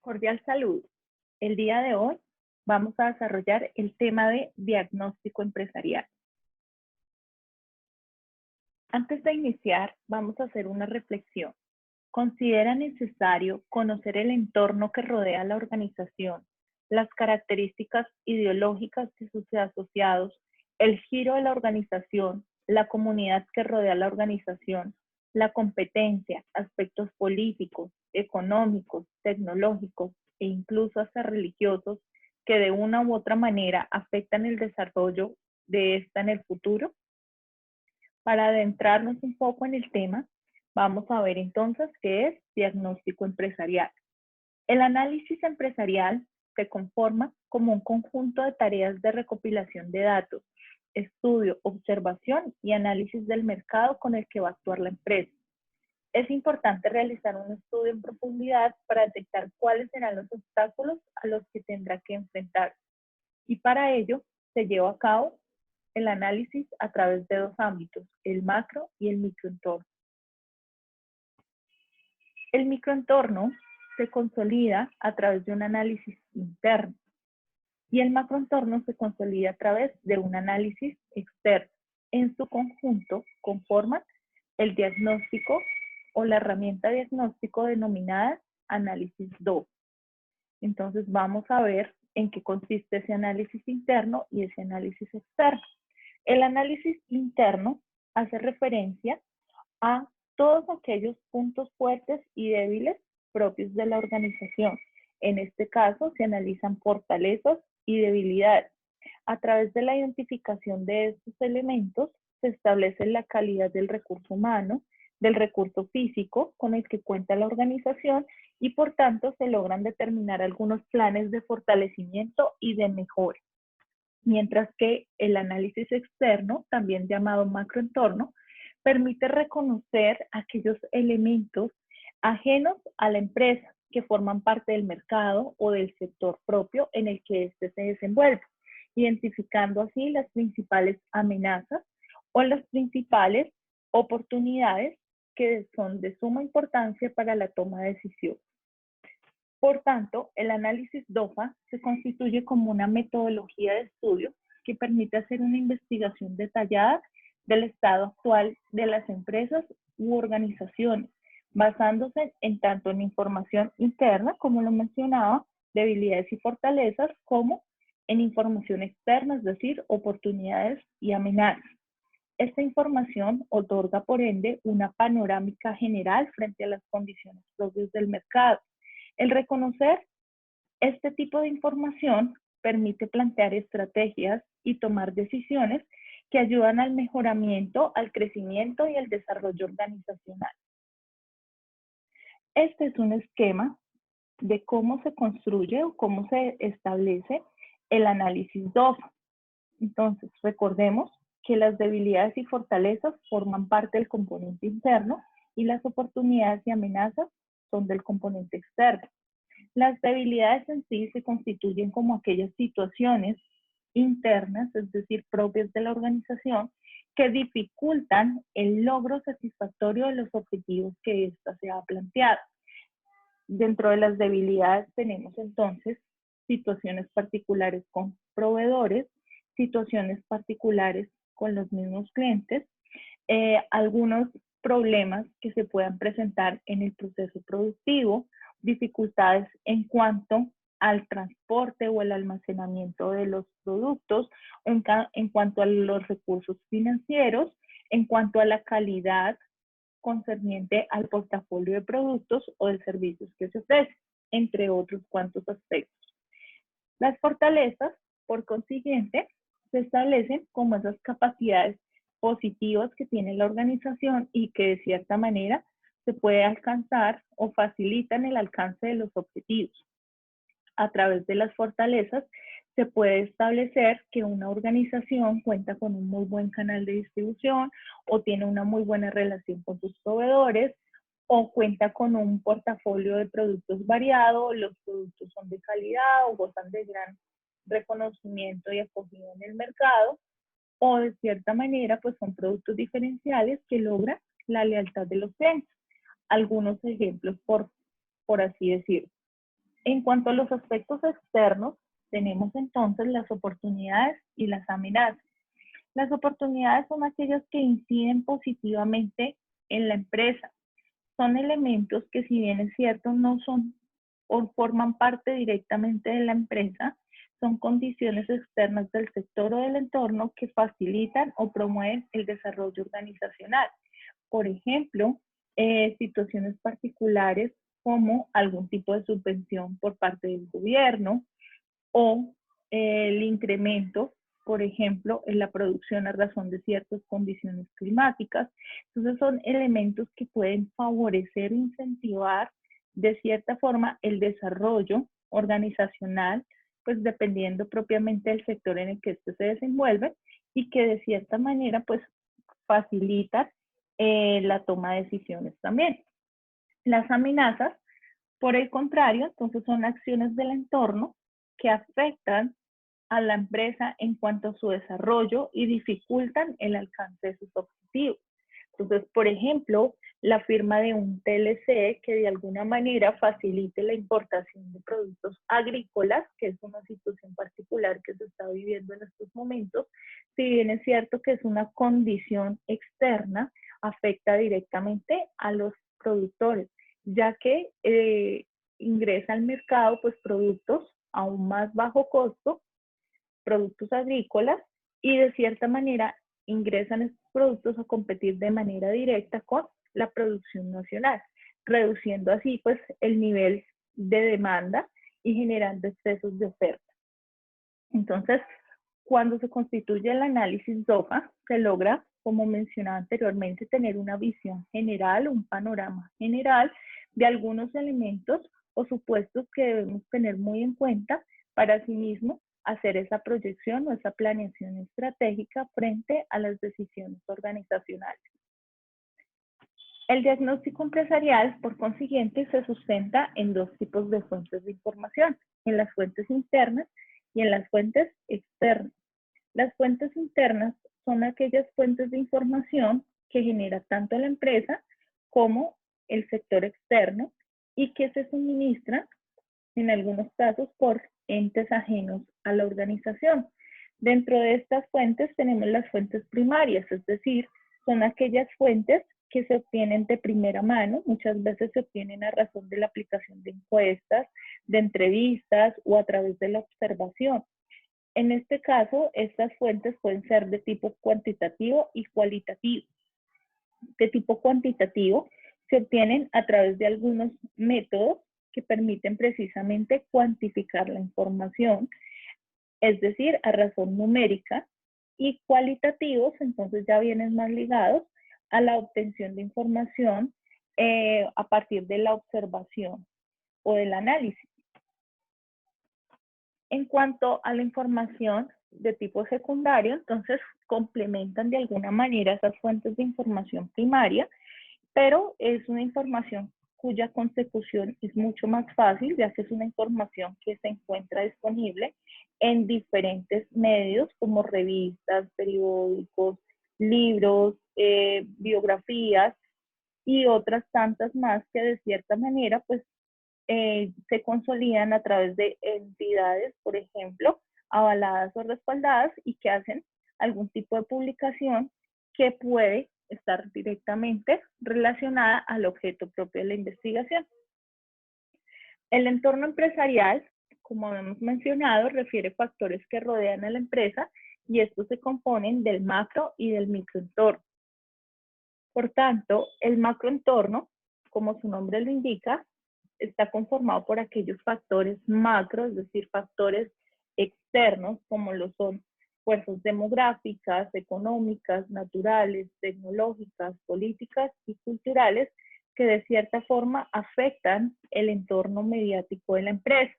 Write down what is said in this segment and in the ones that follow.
Cordial saludo. El día de hoy vamos a desarrollar el tema de diagnóstico empresarial. Antes de iniciar, vamos a hacer una reflexión. ¿Considera necesario conocer el entorno que rodea a la organización, las características ideológicas de sus asociados, el giro de la organización, la comunidad que rodea a la organización, la competencia, aspectos políticos, económicos, tecnológicos e incluso hasta religiosos que de una u otra manera afectan el desarrollo de esta en el futuro? Para adentrarnos un poco en el tema, vamos a ver entonces qué es diagnóstico empresarial. El análisis empresarial se conforma como un conjunto de tareas de recopilación de datos, estudio, observación y análisis del mercado con el que va a actuar la empresa. Es importante realizar un estudio en profundidad para detectar cuáles serán los obstáculos a los que tendrá que enfrentarse. Y para ello se lleva a cabo el análisis a través de dos ámbitos, el macro y el microentorno. El microentorno se consolida a través de un análisis interno y el macroentorno se consolida a través de un análisis externo. En su conjunto conforman el diagnóstico o la herramienta diagnóstico denominada análisis DOF. Entonces vamos a ver en qué consiste ese análisis interno y ese análisis externo. El análisis interno hace referencia a todos aquellos puntos fuertes y débiles propios de la organización. En este caso se analizan fortalezas y debilidades. A través de la identificación de estos elementos se establece la calidad del recurso humano, del recurso físico con el que cuenta la organización y por tanto se logran determinar algunos planes de fortalecimiento y de mejora. Mientras que el análisis externo, también llamado macroentorno, permite reconocer aquellos elementos ajenos a la empresa que forman parte del mercado o del sector propio en el que éste se desenvuelve, identificando así las principales amenazas o las principales oportunidades que son de suma importancia para la toma de decisiones. Por tanto, el análisis DOFA se constituye como una metodología de estudio que permite hacer una investigación detallada del estado actual de las empresas u organizaciones, basándose en tanto en información interna, como lo mencionaba, debilidades y fortalezas, como en información externa, es decir, oportunidades y amenazas. Esta información otorga, por ende, una panorámica general frente a las condiciones propias del mercado. El reconocer este tipo de información permite plantear estrategias y tomar decisiones que ayudan al mejoramiento, al crecimiento y al desarrollo organizacional. Este es un esquema de cómo se construye o cómo se establece el análisis DOFA. Entonces, recordemos que las debilidades y fortalezas forman parte del componente interno y las oportunidades y amenazas son del componente externo. Las debilidades en sí se constituyen como aquellas situaciones internas, es decir, propias de la organización, que dificultan el logro satisfactorio de los objetivos que ésta se ha planteado. Dentro de las debilidades tenemos entonces situaciones particulares con proveedores, situaciones particulares con los mismos clientes, algunos problemas que se puedan presentar en el proceso productivo, dificultades en cuanto al transporte o el almacenamiento de los productos, en cuanto a los recursos financieros, en cuanto a la calidad concerniente al portafolio de productos o de servicios que se ofrecen, entre otros cuantos aspectos. Las fortalezas, por consiguiente, se establecen como esas capacidades positivas que tiene la organización y que de cierta manera se puede alcanzar o facilitan el alcance de los objetivos. A través de las fortalezas se puede establecer que una organización cuenta con un muy buen canal de distribución o tiene una muy buena relación con sus proveedores o cuenta con un portafolio de productos variado, los productos son de calidad o gozan de gran reconocimiento y acogida en el mercado, o de cierta manera pues son productos diferenciales que logran la lealtad de los clientes. Algunos ejemplos por así decirlo. En cuanto a los aspectos externos, tenemos entonces las oportunidades y las amenazas. Las oportunidades son aquellas que inciden positivamente en la empresa. Son elementos que, si bien es cierto, no son o forman parte directamente de la empresa, son condiciones externas del sector o del entorno que facilitan o promueven el desarrollo organizacional. Por ejemplo, situaciones particulares como algún tipo de subvención por parte del gobierno o el incremento, por ejemplo, en la producción a razón de ciertas condiciones climáticas. Entonces son elementos que pueden favorecer e incentivar de cierta forma el desarrollo organizacional, pues dependiendo propiamente del sector en el que éste se desenvuelve y que de cierta manera pues facilitan la toma de decisiones también. Las amenazas, por el contrario, entonces son acciones del entorno que afectan a la empresa en cuanto a su desarrollo y dificultan el alcance de sus objetivos. Entonces, por ejemplo, la firma de un TLC que de alguna manera facilite la importación de productos agrícolas, que es una situación particular que se está viviendo en estos momentos, si bien es cierto que es una condición externa, afecta directamente a los productores, ya que ingresa al mercado pues productos a un más bajo costo, productos agrícolas, y de cierta manera ingresan estos productos a competir de manera directa con la producción nacional, reduciendo así pues el nivel de demanda y generando excesos de oferta. Entonces, cuando se constituye el análisis DOFA, se logra, como mencionaba anteriormente, tener una visión general, un panorama general de algunos elementos o supuestos que debemos tener muy en cuenta para asimismo hacer esa proyección o esa planeación estratégica frente a las decisiones organizacionales. El diagnóstico empresarial, por consiguiente, se sustenta en dos tipos de fuentes de información, en las fuentes internas y en las fuentes externas. Las fuentes internas son aquellas fuentes de información que genera tanto la empresa como el sector externo y que se suministran en algunos casos por entes ajenos a la organización. Dentro de estas fuentes tenemos las fuentes primarias, es decir, son aquellas fuentes que se obtienen de primera mano, muchas veces se obtienen a razón de la aplicación de encuestas, de entrevistas o a través de la observación. En este caso, estas fuentes pueden ser de tipo cuantitativo y cualitativo. De tipo cuantitativo se obtienen a través de algunos métodos que permiten precisamente cuantificar la información, es decir, a razón numérica, y cualitativos, entonces ya vienen más ligados a la obtención de información a partir de la observación o del análisis. En cuanto a la información de tipo secundario, entonces complementan de alguna manera esas fuentes de información primaria, pero es una información cuya consecución es mucho más fácil, ya que es una información que se encuentra disponible en diferentes medios como revistas, periódicos, libros, biografías y otras tantas más que de cierta manera pues se consolidan a través de entidades, por ejemplo, avaladas o respaldadas y que hacen algún tipo de publicación que puede estar directamente relacionada al objeto propio de la investigación. El entorno empresarial, como hemos mencionado, refiere factores que rodean a la empresa y estos se componen del macro y del microentorno. Por tanto, el macroentorno, como su nombre lo indica, está conformado por aquellos factores macro, es decir, factores externos, como lo son fuerzas demográficas, económicas, naturales, tecnológicas, políticas y culturales, que de cierta forma afectan el entorno mediático de la empresa.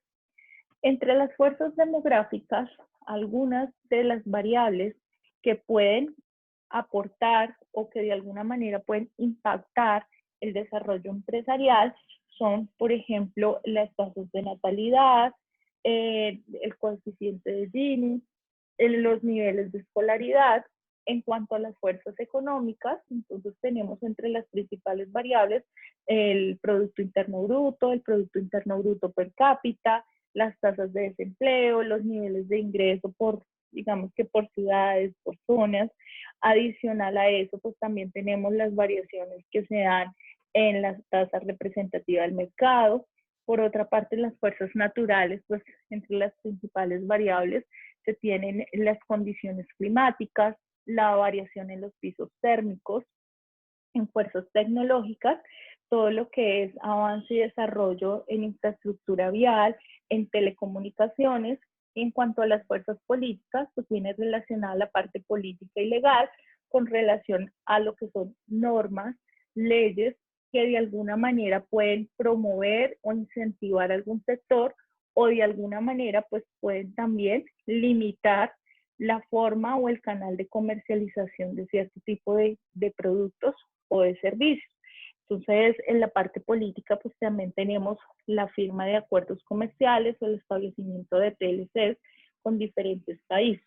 Entre las fuerzas demográficas, algunas de las variables que pueden aportar o que de alguna manera pueden impactar el desarrollo empresarial son, por ejemplo, las tasas de natalidad, el coeficiente de Gini, los niveles de escolaridad En cuanto a las fuerzas económicas, entonces tenemos entre las principales variables el Producto Interno Bruto, el Producto Interno Bruto per cápita, las tasas de desempleo, los niveles de ingreso por, digamos que por ciudades, por zonas. Adicional a eso, pues también tenemos las variaciones que se dan en las tasas representativas del mercado. Por otra parte, las fuerzas naturales, pues entre las principales variables se tienen las condiciones climáticas, la variación en los pisos térmicos, en fuerzas tecnológicas, todo lo que es avance y desarrollo en infraestructura vial, en telecomunicaciones. En cuanto a las fuerzas políticas, pues viene relacionada la parte política y legal con relación a lo que son normas, leyes que de alguna manera pueden promover o incentivar algún sector o de alguna manera pues pueden también limitar la forma o el canal de comercialización de cierto tipo de productos o de servicios. Entonces, en la parte política, pues también tenemos la firma de acuerdos comerciales o el establecimiento de TLCs con diferentes países.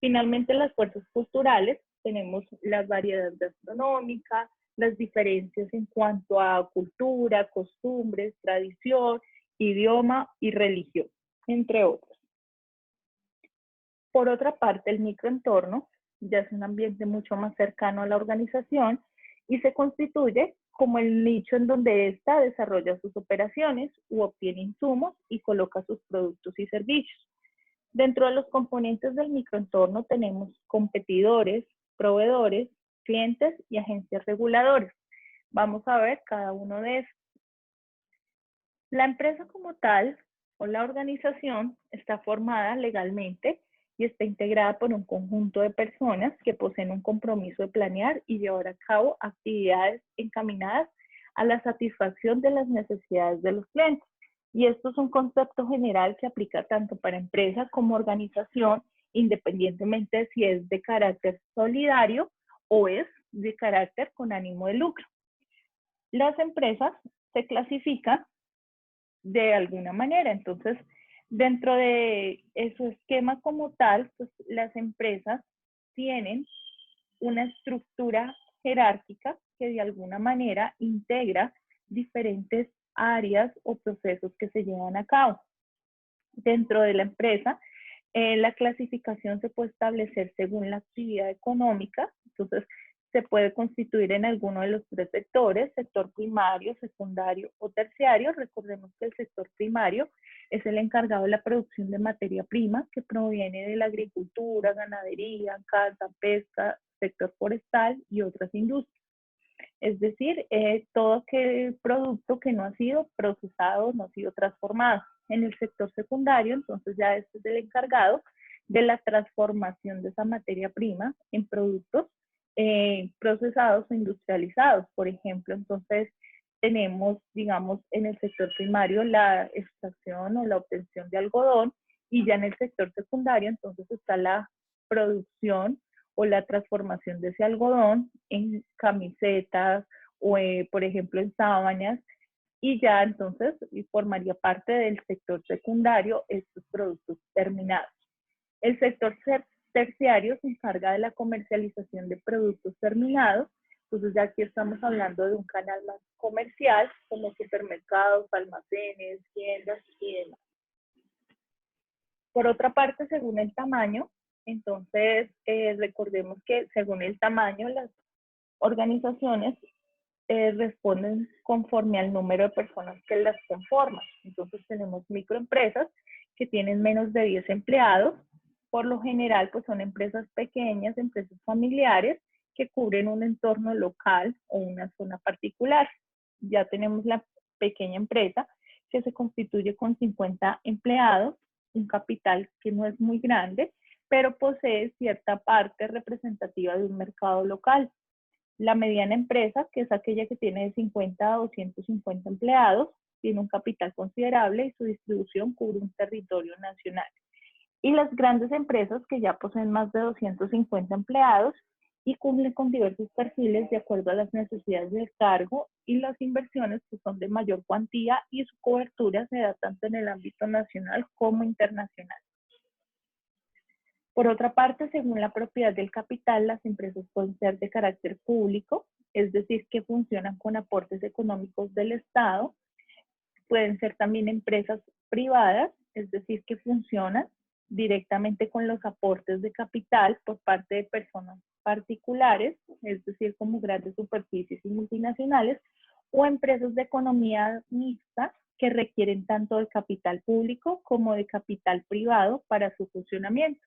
Finalmente, las fuerzas culturales, tenemos la variedad gastronómica, las diferencias en cuanto a cultura, costumbres, tradición, idioma y religión, entre otros. Por otra parte, el microentorno ya es un ambiente mucho más cercano a la organización y se constituye como el nicho en donde ésta desarrolla sus operaciones u obtiene insumos y coloca sus productos y servicios. Dentro de los componentes del microentorno tenemos competidores, proveedores, clientes y agencias reguladoras. Vamos a ver cada uno de estos. La empresa como tal o la organización está formada legalmente y está integrada por un conjunto de personas que poseen un compromiso de planear y llevar a cabo actividades encaminadas a la satisfacción de las necesidades de los clientes. Y esto es un concepto general que aplica tanto para empresa como organización, independientemente de si es de carácter solidario o es de carácter con ánimo de lucro. Las empresas se clasifican de alguna manera. Entonces, dentro de ese esquema como tal, pues las empresas tienen una estructura jerárquica que de alguna manera integra diferentes áreas o procesos que se llevan a cabo. Dentro de la empresa, la clasificación se puede establecer según la actividad económica, entonces se puede constituir en alguno de los tres sectores, sector primario, secundario o terciario. Recordemos que el sector primario es el encargado de la producción de materia prima que proviene de la agricultura, ganadería, caza, pesca, sector forestal y otras industrias. Es decir, todo aquel producto que no ha sido procesado, no ha sido transformado. En el sector secundario, entonces ya este es el encargado de la transformación de esa materia prima en productos procesados o industrializados. Por ejemplo, entonces tenemos, digamos, en el sector primario la extracción o la obtención de algodón y ya en el sector secundario entonces está la producción o la transformación de ese algodón en camisetas o, por ejemplo, en sábanas, y ya entonces formaría parte del sector secundario estos productos terminados. El sector terciario se encarga de la comercialización de productos terminados, entonces ya aquí estamos hablando de un canal más comercial, como supermercados, almacenes, tiendas y demás. Por otra parte, según el tamaño, entonces recordemos que según el tamaño las organizaciones responden conforme al número de personas que las conforman. Entonces tenemos microempresas que tienen menos de 10 empleados. Por lo general, pues son empresas pequeñas, empresas familiares que cubren un entorno local o una zona particular. Ya tenemos la pequeña empresa que se constituye con 50 empleados, un capital que no es muy grande, pero posee cierta parte representativa de un mercado local. La mediana empresa, que es aquella que tiene de 50 a 250 empleados, tiene un capital considerable y su distribución cubre un territorio nacional. Y las grandes empresas que ya poseen más de 250 empleados y cumplen con diversos perfiles de acuerdo a las necesidades del cargo y las inversiones que son de mayor cuantía y su cobertura se da tanto en el ámbito nacional como internacional. Por otra parte, según la propiedad del capital, las empresas pueden ser de carácter público, es decir, que funcionan con aportes económicos del Estado. Pueden ser también empresas privadas, es decir, que funcionan directamente con los aportes de capital por parte de personas particulares, es decir, como grandes superficies y multinacionales, o empresas de economía mixta que requieren tanto de capital público como de capital privado para su funcionamiento.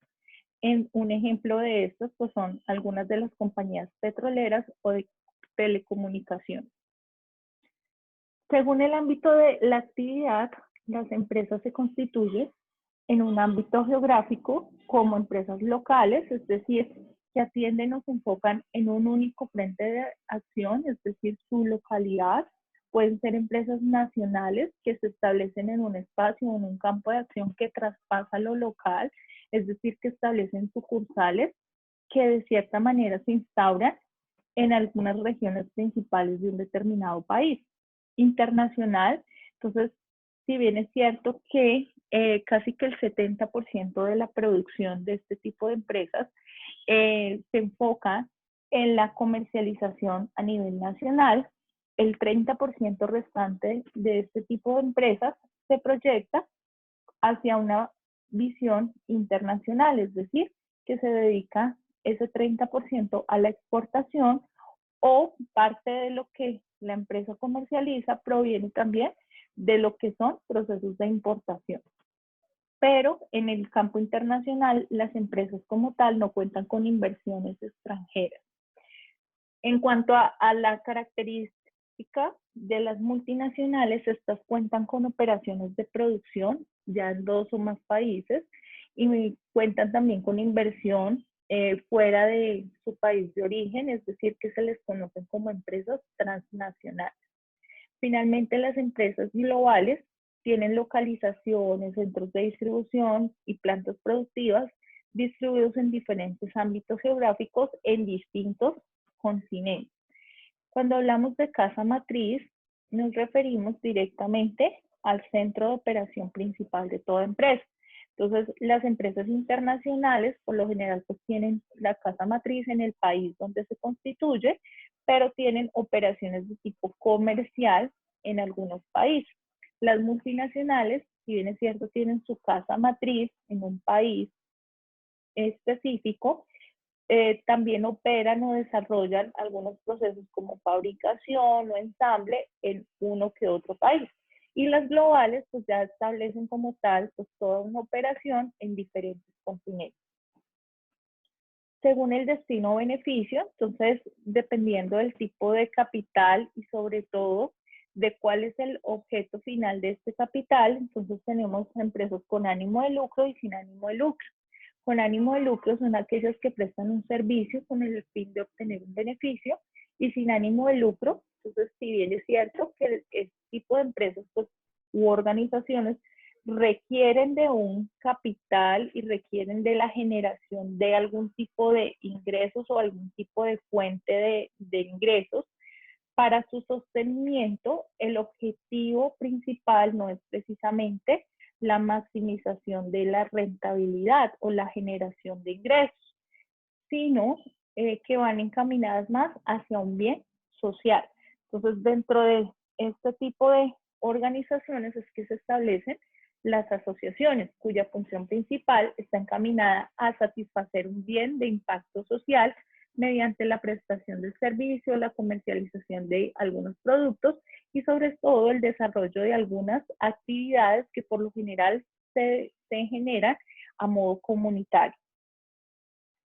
Un ejemplo de estos pues, son algunas de las compañías petroleras o de telecomunicaciones. Según el ámbito de la actividad, las empresas se constituyen en un ámbito geográfico como empresas locales, es decir, que atienden o se enfocan en un único frente de acción, es decir, su localidad. Pueden ser empresas nacionales que se establecen en un espacio o en un campo de acción que traspasa lo local, es decir, que establecen sucursales que de cierta manera se instauran en algunas regiones principales de un determinado país. Internacional, entonces, si bien es cierto que casi que el 70% de la producción de este tipo de empresas se enfoca en la comercialización a nivel nacional, el 30% restante de este tipo de empresas se proyecta hacia una visión internacional, es decir, que se dedica ese 30% a la exportación o parte de lo que la empresa comercializa proviene también de lo que son procesos de importación. Pero en el campo internacional, las empresas como tal no cuentan con inversiones extranjeras. En cuanto a la característica de las multinacionales, estas cuentan con operaciones de producción ya en 2 o más países y cuentan también con inversión fuera de su país de origen, es decir, que se les conocen como empresas transnacionales. Finalmente, las empresas globales tienen localizaciones, centros de distribución y plantas productivas distribuidos en diferentes ámbitos geográficos en distintos continentes. Cuando hablamos de casa matriz, nos referimos directamente al centro de operación principal de toda empresa. Entonces, las empresas internacionales, por lo general, pues tienen la casa matriz en el país donde se constituye, pero tienen operaciones de tipo comercial en algunos países. Las multinacionales, si bien es cierto, tienen su casa matriz en un país específico, también operan o desarrollan algunos procesos como fabricación o ensamble en uno que otro país. Y las globales pues ya establecen como tal pues toda una operación en diferentes continentes. Según el destino o beneficio, entonces dependiendo del tipo de capital y sobre todo de cuál es el objeto final de este capital, entonces tenemos empresas con ánimo de lucro y sin ánimo de lucro. Con ánimo de lucro son aquellas que prestan un servicio con el fin de obtener un beneficio y sin ánimo de lucro, entonces si bien es cierto que este tipo de empresas pues, u organizaciones requieren de un capital y requieren de la generación de algún tipo de ingresos o algún tipo de fuente de ingresos. Para su sostenimiento, el objetivo principal no es precisamente la maximización de la rentabilidad o la generación de ingresos, sino que van encaminadas más hacia un bien social. Entonces, dentro de este tipo de organizaciones es que se establecen las asociaciones, cuya función principal está encaminada a satisfacer un bien de impacto social mediante la prestación del servicio, la comercialización de algunos productos y sobre todo el desarrollo de algunas actividades que por lo general se generan a modo comunitario.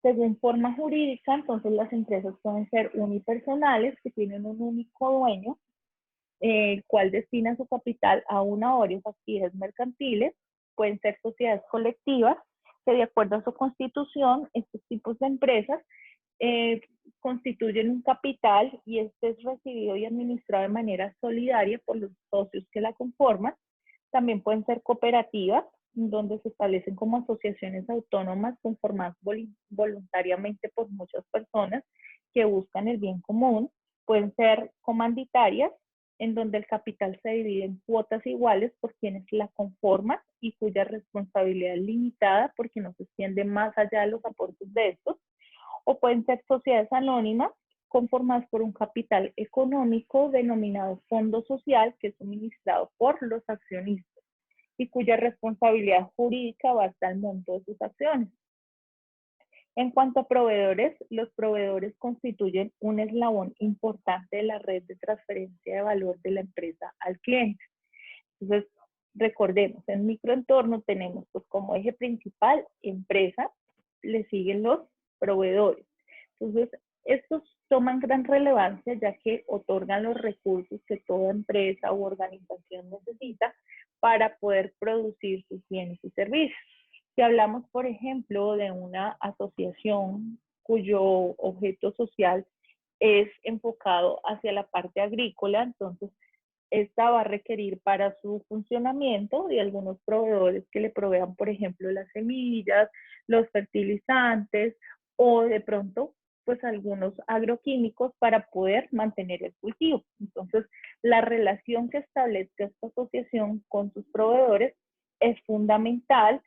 Según forma jurídica, entonces las empresas pueden ser unipersonales que tienen un único dueño, el cual destina su capital a una o varias actividades mercantiles. Pueden ser sociedades colectivas que de acuerdo a su constitución, estos tipos de empresas constituyen un capital y este es recibido y administrado de manera solidaria por los socios que la conforman. También pueden ser cooperativas, donde se establecen como asociaciones autónomas conformadas voluntariamente por muchas personas que buscan el bien común. Pueden ser comanditarias, en donde el capital se divide en cuotas iguales por quienes la conforman y cuya responsabilidad es limitada porque no se extiende más allá de los aportes de estos, o pueden ser sociedades anónimas conformadas por un capital económico denominado fondo social que es suministrado por los accionistas y cuya responsabilidad jurídica va hasta el monto de sus acciones. En cuanto a proveedores, los proveedores constituyen un eslabón importante de la red de transferencia de valor de la empresa al cliente. Entonces, recordemos, en microentorno tenemos pues como eje principal empresa, le siguen los proveedores. Entonces, estos toman gran relevancia ya que otorgan los recursos que toda empresa u organización necesita para poder producir sus bienes y servicios. Si hablamos, por ejemplo, de una asociación cuyo objeto social es enfocado hacia la parte agrícola, entonces esta va a requerir para su funcionamiento de algunos proveedores que le provean, por ejemplo, las semillas, los fertilizantes o de pronto, pues algunos agroquímicos para poder mantener el cultivo. Entonces, la relación que establezca esta asociación con sus proveedores es fundamental.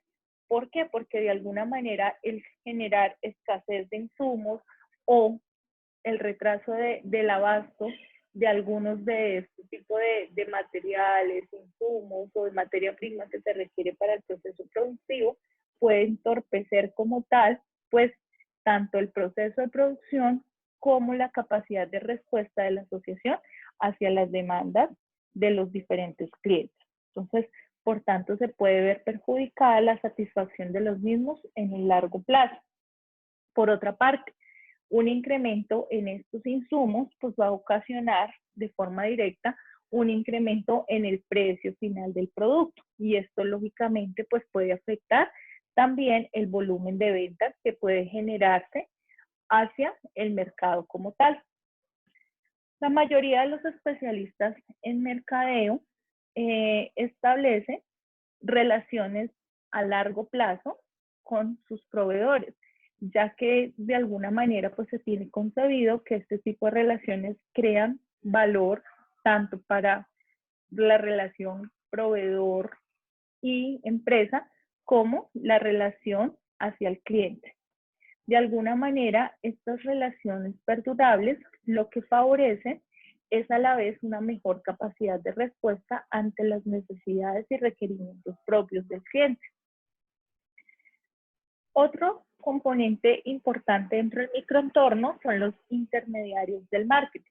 ¿Por qué? Porque de alguna manera el generar escasez de insumos o el retraso del abasto de algunos de este tipo de materiales, insumos o de materia prima que se requiere para el proceso productivo puede entorpecer como tal, pues, tanto el proceso de producción como la capacidad de respuesta de la asociación hacia las demandas de los diferentes clientes. Entonces, por tanto, se puede ver perjudicada la satisfacción de los mismos en el largo plazo. Por otra parte, un incremento en estos insumos pues va a ocasionar de forma directa un incremento en el precio final del producto y esto lógicamente pues puede afectar también el volumen de ventas que puede generarse hacia el mercado como tal. La mayoría de los especialistas en mercadeo establecen relaciones a largo plazo con sus proveedores, ya que de alguna manera pues se tiene concebido que este tipo de relaciones crean valor tanto para la relación proveedor y empresa como la relación hacia el cliente. De alguna manera, estas relaciones perdurables lo que favorecen es a la vez una mejor capacidad de respuesta ante las necesidades y requerimientos propios del cliente. Otro componente importante dentro del microentorno son los intermediarios del marketing.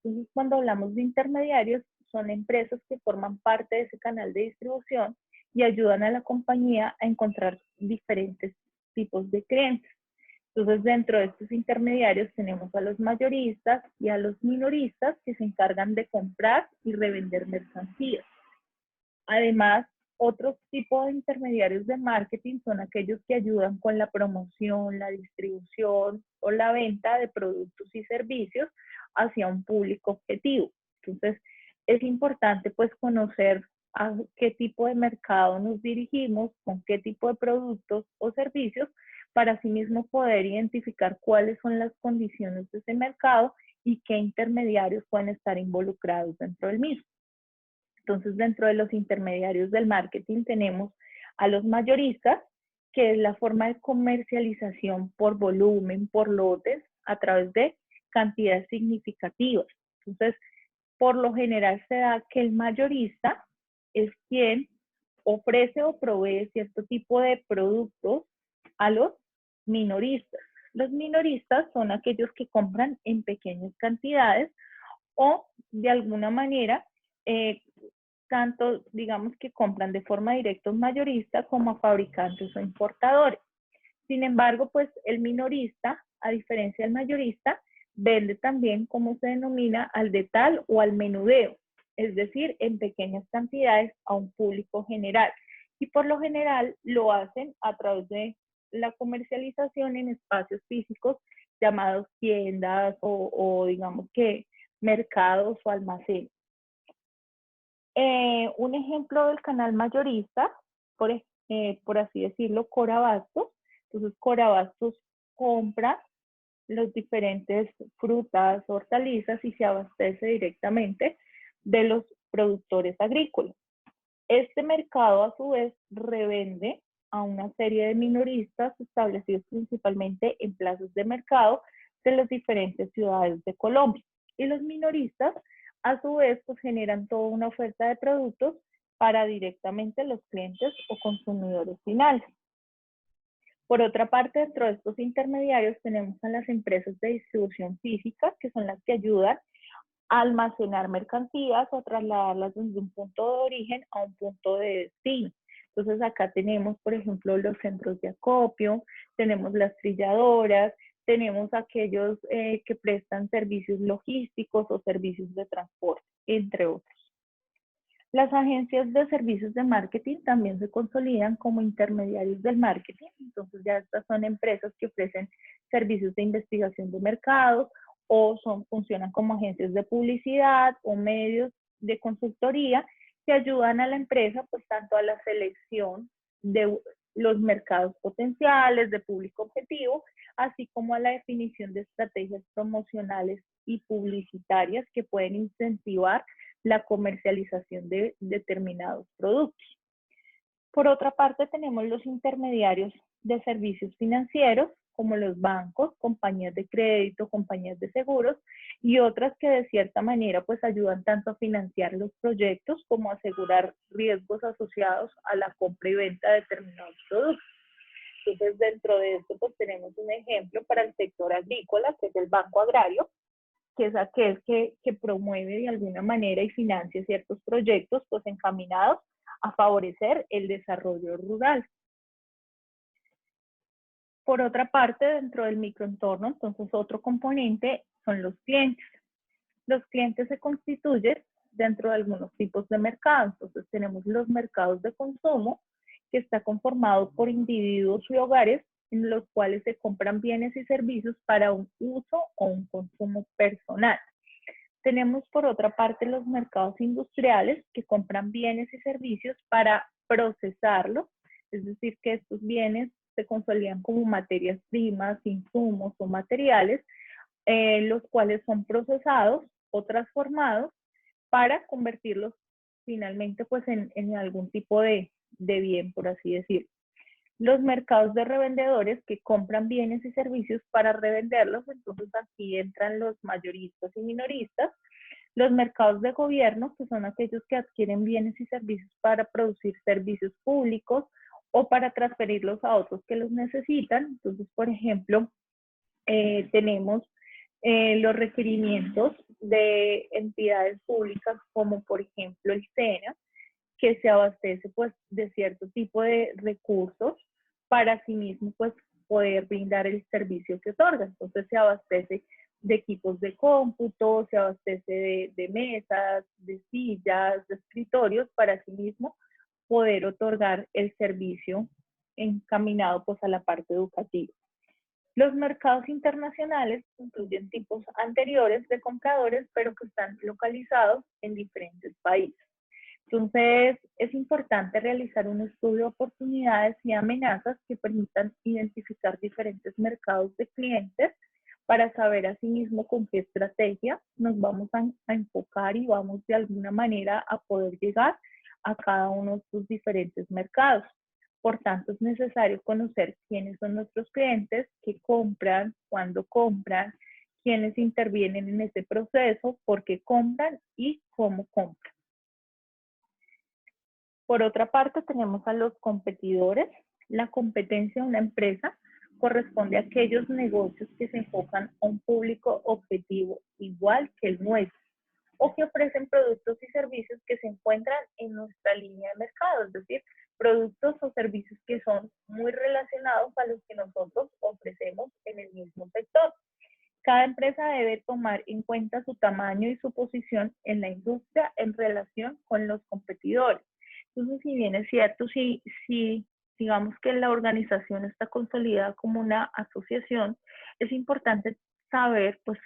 Entonces, cuando hablamos de intermediarios, son empresas que forman parte de ese canal de distribución y ayudan a la compañía a encontrar diferentes tipos de clientes. Entonces, dentro de estos intermediarios tenemos a los mayoristas y a los minoristas que se encargan de comprar y revender mercancías. Además, otros tipos de intermediarios de marketing son aquellos que ayudan con la promoción, la distribución o la venta de productos y servicios hacia un público objetivo. Entonces, es importante pues conocer a qué tipo de mercado nos dirigimos, con qué tipo de productos o servicios, para asimismo poder identificar cuáles son las condiciones de ese mercado y qué intermediarios pueden estar involucrados dentro del mismo. Entonces, dentro de los intermediarios del marketing tenemos a los mayoristas, que es la forma de comercialización por volumen, por lotes, a través de cantidades significativas. Entonces, por lo general se da que el mayorista es quien ofrece o provee cierto tipo de productos a los minoristas. Los minoristas son aquellos que compran en pequeñas cantidades o de alguna manera tanto digamos que compran de forma directa a un mayorista como a fabricantes o importadores. Sin embargo, pues el minorista, a diferencia del mayorista, vende también, como se denomina, al detal o al menudeo, es decir, en pequeñas cantidades a un público general. Y por lo general lo hacen a través de la comercialización en espacios físicos llamados tiendas o digamos que mercados o almacenes. Un ejemplo del canal mayorista, por así decirlo, Corabastos. Entonces, Corabastos compra los diferentes frutas, hortalizas y se abastece directamente de los productores agrícolas. Este mercado, a su vez, revende a una serie de minoristas establecidos principalmente en plazas de mercado de las diferentes ciudades de Colombia. Y los minoristas, a su vez, pues generan toda una oferta de productos para directamente los clientes o consumidores finales. Por otra parte, dentro de estos intermediarios tenemos a las empresas de distribución física, que son las que ayudan a almacenar mercancías o trasladarlas desde un punto de origen a un punto de destino. Entonces acá tenemos, por ejemplo, los centros de acopio, tenemos las trilladoras, tenemos aquellos que prestan servicios logísticos o servicios de transporte, entre otros. Las agencias de servicios de marketing también se consolidan como intermediarios del marketing. Entonces ya estas son empresas que ofrecen servicios de investigación de mercados o funcionan como agencias de publicidad o medios de consultoría que ayudan a la empresa pues tanto a la selección de los mercados potenciales, de público objetivo, así como a la definición de estrategias promocionales y publicitarias que pueden incentivar la comercialización de determinados productos. Por otra parte, tenemos los intermediarios de servicios financieros, como los bancos, compañías de crédito, compañías de seguros, y otras que de cierta manera pues ayudan tanto a financiar los proyectos como a asegurar riesgos asociados a la compra y venta de determinados productos. Entonces, dentro de esto pues tenemos un ejemplo para el sector agrícola, que es el Banco Agrario, que es aquel que promueve de alguna manera y financia ciertos proyectos pues encaminados a favorecer el desarrollo rural. Por otra parte, dentro del microentorno, entonces otro componente son los clientes. Los clientes se constituyen dentro de algunos tipos de mercados. Entonces tenemos los mercados de consumo, que está conformado por individuos y hogares en los cuales se compran bienes y servicios para un uso o un consumo personal. Tenemos por otra parte los mercados industriales que compran bienes y servicios para procesarlos, es decir, que estos bienes se consolidan como materias primas, insumos o materiales, los cuales son procesados o transformados para convertirlos finalmente pues en algún tipo de bien, por así decirlo. Los mercados de revendedores que compran bienes y servicios para revenderlos, entonces aquí entran los mayoristas y minoristas. Los mercados de gobierno, que son aquellos que adquieren bienes y servicios para producir servicios públicos o para transferirlos a otros que los necesitan. Entonces, por ejemplo, tenemos los requerimientos de entidades públicas como por ejemplo el SENA, que se abastece pues de cierto tipo de recursos para sí mismo pues poder brindar el servicio que otorga. Entonces se abastece de equipos de cómputo, se abastece de mesas, de sillas, de escritorios para sí mismo poder otorgar el servicio encaminado pues a la parte educativa. Los mercados internacionales incluyen tipos anteriores de compradores, pero que están localizados en diferentes países. Entonces, es importante realizar un estudio de oportunidades y amenazas que permitan identificar diferentes mercados de clientes para saber asimismo con qué estrategia nos vamos a enfocar y vamos de alguna manera a poder llegar a cada uno de estos diferentes mercados. Por tanto, es necesario conocer quiénes son nuestros clientes, qué compran, cuándo compran, quiénes intervienen en este proceso, por qué compran y cómo compran. Por otra parte, tenemos a los competidores. La competencia de una empresa corresponde a aquellos negocios que se enfocan a un público objetivo igual que el nuestro o que ofrecen productos y servicios que se encuentran en nuestra línea de mercado, es decir, productos o servicios que son muy relacionados a los que nosotros ofrecemos en el mismo sector. Cada empresa debe tomar en cuenta su tamaño y su posición en la industria en relación con los competidores. Entonces, si bien es cierto, si digamos que la organización está consolidada como una asociación, es importante saber, pues,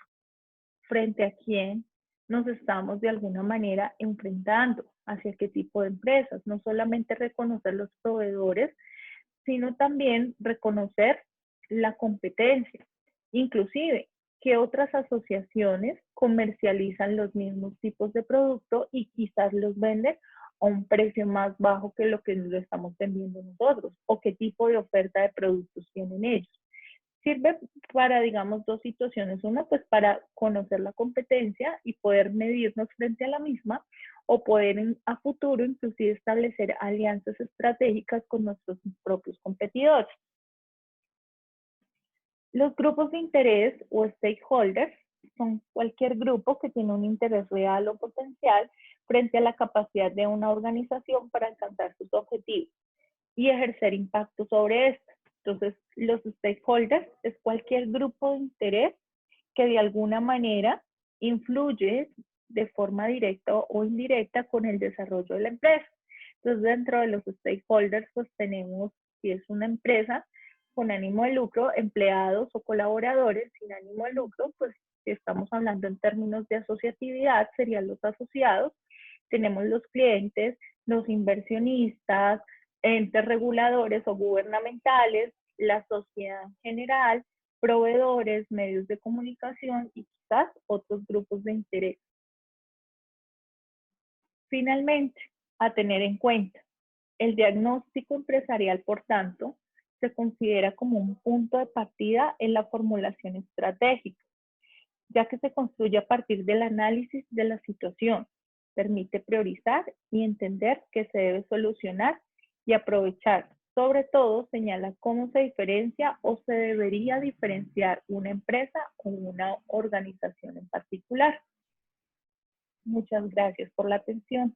frente a quién nos estamos de alguna manera enfrentando, hacia qué tipo de empresas. No solamente reconocer los proveedores, sino también reconocer la competencia. Inclusive, qué otras asociaciones comercializan los mismos tipos de producto y quizás los venden a un precio más bajo que lo que lo estamos vendiendo nosotros, o qué tipo de oferta de productos tienen ellos. Sirve para, digamos, dos situaciones. Una, pues para conocer la competencia y poder medirnos frente a la misma, o poder a futuro inclusive establecer alianzas estratégicas con nuestros propios competidores. Los grupos de interés o stakeholders son cualquier grupo que tiene un interés real o potencial frente a la capacidad de una organización para alcanzar sus objetivos y ejercer impacto sobre esto. Entonces, los stakeholders es cualquier grupo de interés que de alguna manera influye de forma directa o indirecta con el desarrollo de la empresa. Entonces, dentro de los stakeholders, pues tenemos, si es una empresa con ánimo de lucro, empleados o colaboradores sin ánimo de lucro, pues si estamos hablando en términos de asociatividad, serían los asociados. Tenemos los clientes, los inversionistas, entes reguladores o gubernamentales, la sociedad en general, proveedores, medios de comunicación y quizás otros grupos de interés. Finalmente, a tener en cuenta, el diagnóstico empresarial, por tanto, se considera como un punto de partida en la formulación estratégica, ya que se construye a partir del análisis de la situación, permite priorizar y entender qué se debe solucionar y aprovechar. Sobre todo, señala cómo se diferencia o se debería diferenciar una empresa o una organización en particular. Muchas gracias por la atención.